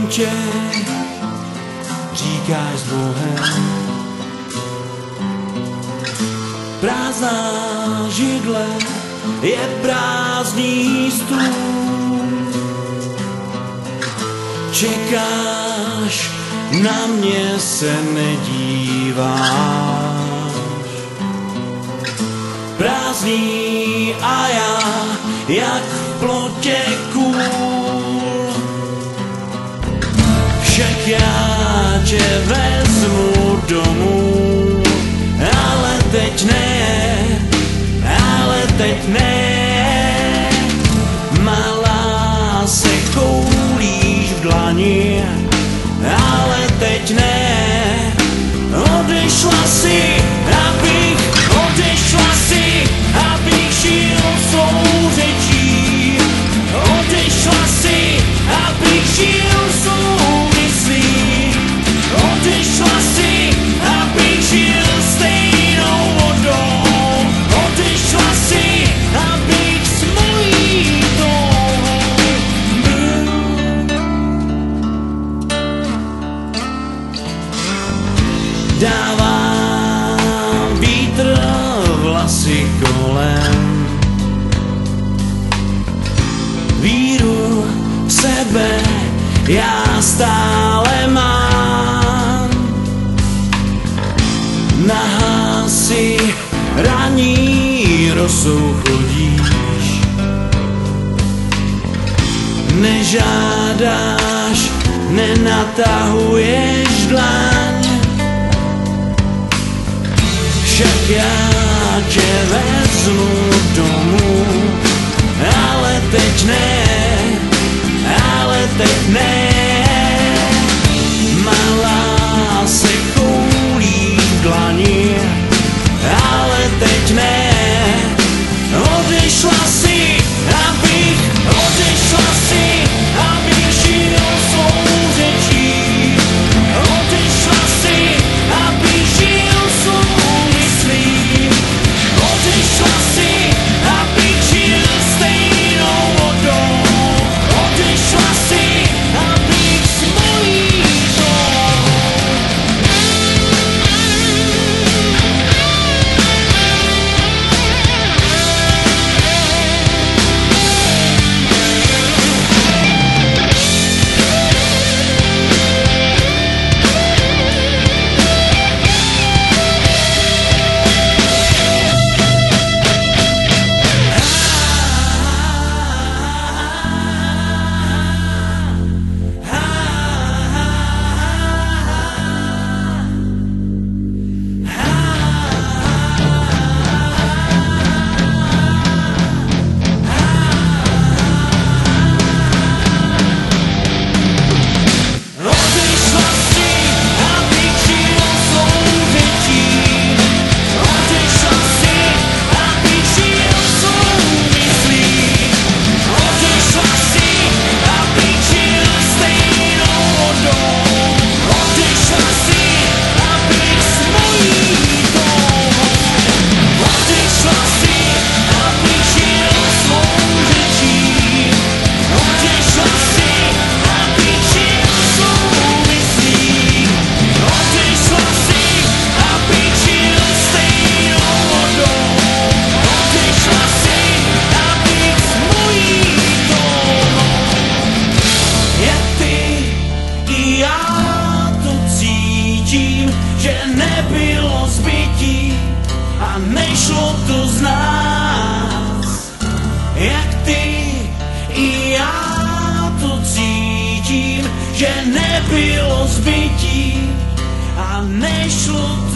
tě, říkáš s Bohem. Prázdná židle je prázdný stůl. Čekáš, na mě se nedíváš. Prázdný a já, jak v plotě kůl. Však já tě vezmu domů, ale teď ne, malá se koulíš v dlani, ale teď ne, odešla si, abych žil svou řečí, odešla si, abych žil svou myslí, odešla si, abych žil stejnou vodou, odešla si, abych s mojí touhou byl. Dávám vítr vlasy kolem, víru v sebe já stále mám. Nahá si ranní rosou chodíš, nežádáš, nenatahuješ dlaň. Však já tě vezmu domů, ale teď ne, malá se koulí v dlani, ale teď ne, odešla si, abych žil svou řečí, odešla si, abych žil svou myslí, odešla si, abych žil stejnou vodou, odešla si, abych s mojí nebylo zbytí a nešlo to z nás. Jak ty i já to cítím, že nebylo zbytí a nešlo to